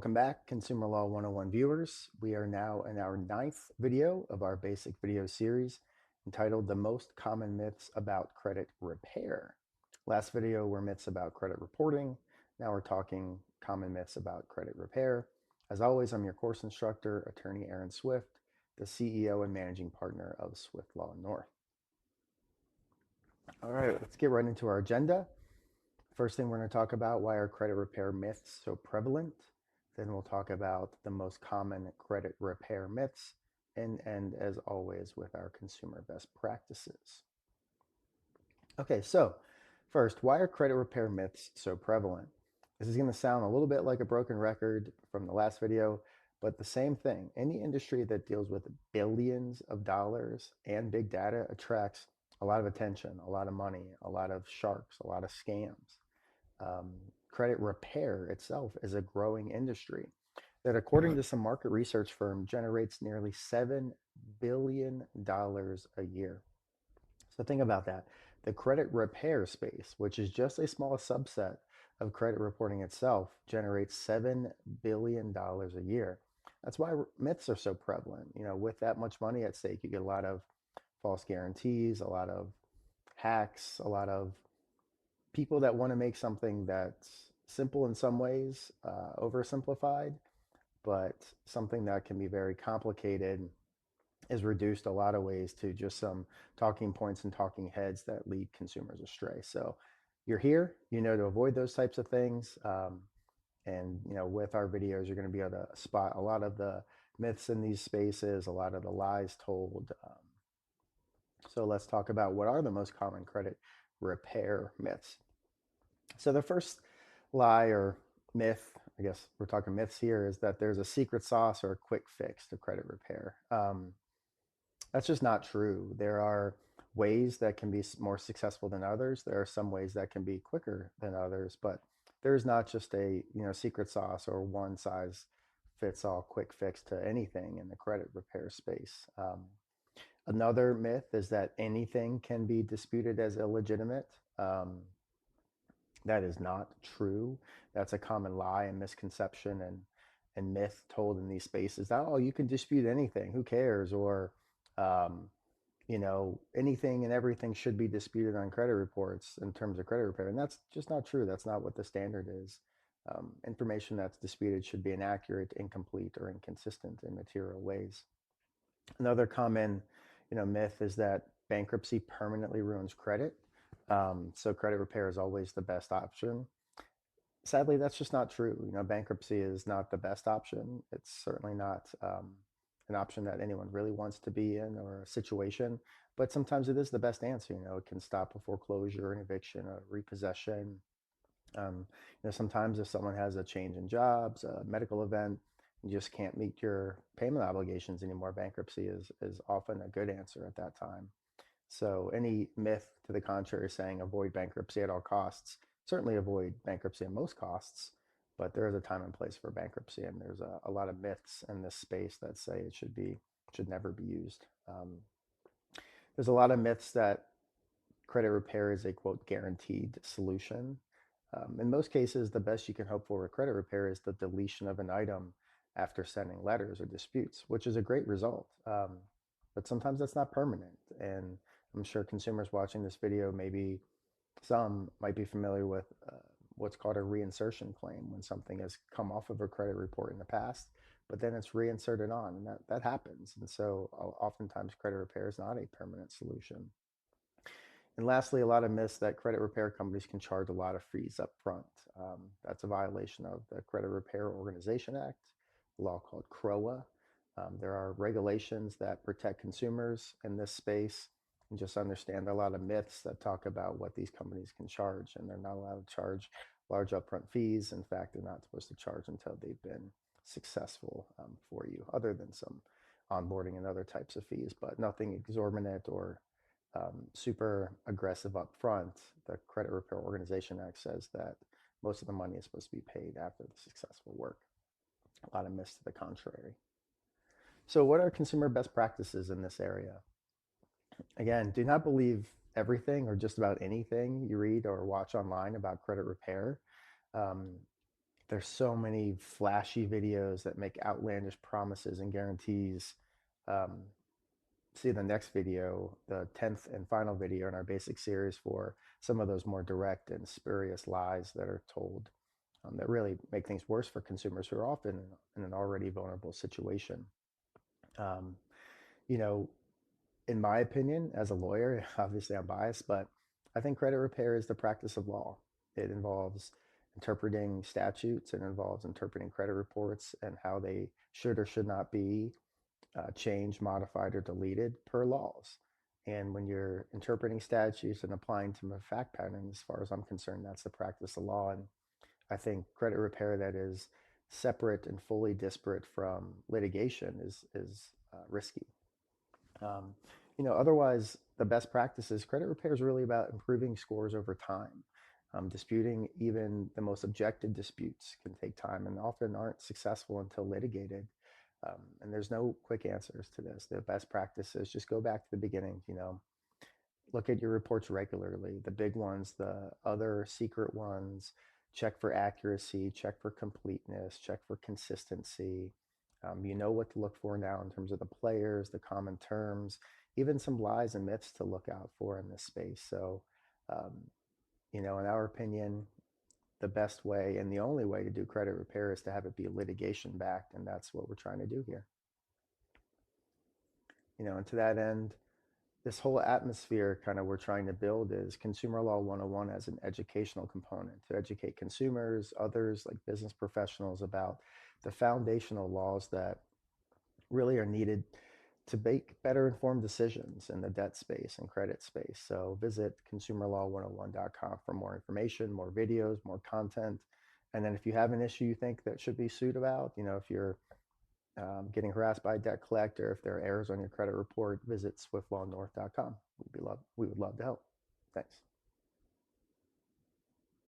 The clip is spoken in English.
Welcome back, Consumer Law 101 viewers. We are now in our 9th video of our basic video series entitled The Most Common Myths About Credit Repair. Last video were myths about credit reporting. Now we're talking common myths about credit repair. As always, I'm your course instructor, attorney Aaron Swift, the CEO and managing partner of Swift Law North. All right, let's get right into our agenda. First thing we're going to talk about, why are credit repair myths so prevalent? Then we'll talk about the most common credit repair myths and end, as always, with our consumer best practices. Okay, so first, why are credit repair myths so prevalent? This is going to sound a little bit like a broken record from the last video, but the same thing. Any industry that deals with billions of dollars and big data attracts a lot of attention, a lot of money, a lot of sharks, a lot of scams. Credit repair itself is a growing industry that, according to some market research firm, generates nearly $7 billion a year. So think about that. The credit repair space, which is just a small subset of credit reporting itself, generates $7 billion a year. That's why myths are so prevalent. You know, with that much money at stake, you get a lot of false guarantees, a lot of hacks, a lot of people that want to make something that's simple in some ways, oversimplified, but something that can be very complicated is reduced a lot of ways to just some talking points and talking heads that lead consumers astray. So you're here, you know, to avoid those types of things. And, you know, with our videos, you're going to be able to spot a lot of the myths in these spaces, a lot of the lies told. So let's talk about what are the most common credit repair myths. So the first lie or myth, I guess we're talking myths here, is that there's a secret sauce or a quick fix to credit repair. That's just not true. There are ways that can be more successful than others. There are some ways that can be quicker than others, but there's not just a secret sauce or one size fits all quick fix to anything in the credit repair space. Another myth is that anything can be disputed as illegitimate. That is not true. That's a common lie and misconception and myth told in these spaces that, oh, you can dispute anything, who cares? Or, anything and everything should be disputed on credit reports in terms of credit repair. And that's just not true. That's not what the standard is. Information that's disputed should be inaccurate, incomplete, or inconsistent in material ways. Another common, myth is that bankruptcy permanently ruins credit. So credit repair is always the best option. Sadly, that's just not true. Bankruptcy is not the best option. It's certainly not an option that anyone really wants to be in, or a situation, but sometimes it is the best answer. It can stop a foreclosure, an eviction, a repossession. Sometimes if someone has a change in jobs, a medical event, you just can't meet your payment obligations anymore, bankruptcy is often a good answer at that time. So any myth to the contrary saying avoid bankruptcy at all costs, certainly avoid bankruptcy at most costs, but there is a time and place for bankruptcy, and there's a lot of myths in this space that say it should never be used. There's a lot of myths that credit repair is a, quote, guaranteed solution. In most cases, the best you can hope for with credit repair is the deletion of an item after sending letters or disputes, which is a great result. But sometimes that's not permanent. And I'm sure consumers watching this video, maybe some might be familiar with what's called a reinsertion claim, when something has come off of a credit report in the past, but then it's reinserted on, and that happens. And so oftentimes credit repair is not a permanent solution. And lastly, a lot of myths that credit repair companies can charge a lot of fees up front. That's a violation of the Credit Repair Organization Act, a law called CROA. There are regulations that protect consumers in this space, and just understand a lot of myths that talk about what these companies can charge, and they're not allowed to charge large upfront fees. In fact, they're not supposed to charge until they've been successful for you, other than some onboarding and other types of fees, but nothing exorbitant or super aggressive up front. The Credit Repair Organization Act says that most of the money is supposed to be paid after the successful work. A lot of myths to the contrary. So what are consumer best practices in this area? Again, do not believe everything or just about anything you read or watch online about credit repair. there's so many flashy videos that make outlandish promises and guarantees. Um, See the next video, the 10th and final video in our basic series, for some of those more direct and spurious lies that are told, that really make things worse for consumers who are often in an already vulnerable situation. Um, you know, in my opinion, as a lawyer, obviously I'm biased, but I think credit repair is the practice of law. It involves interpreting statutes, it involves interpreting credit reports and how they should or should not be changed, modified, or deleted per laws. And when you're interpreting statutes and applying to a fact pattern, as far as I'm concerned, that's the practice of law. And I think credit repair that is separate and fully disparate from litigation is risky. Um, Otherwise, the best practices, credit repair is really about improving scores over time. Disputing even the most objective disputes can take time and often aren't successful until litigated. And there's no quick answers to this. The best practice is just go back to the beginning, look at your reports regularly, the big ones, the other secret ones, check for accuracy, check for completeness, check for consistency. You know what to look for now in terms of the players, the common terms, even some lies and myths to look out for in this space. So, um, in our opinion, the best way and the only way to do credit repair is to have it be litigation backed, and that's what we're trying to do here. And to that end, this whole atmosphere kind of we're trying to build is Consumer Law 101 as an educational component to educate consumers, others like business professionals about the foundational laws that really are needed to make better informed decisions in the debt space and credit space. So visit consumerlaw101.com for more information, more videos, more content. And then if you have an issue you think that should be sued about, if you're getting harassed by a debt collector, if there are errors on your credit report, visit swiftlawnorth.com. We would love to help. Thanks.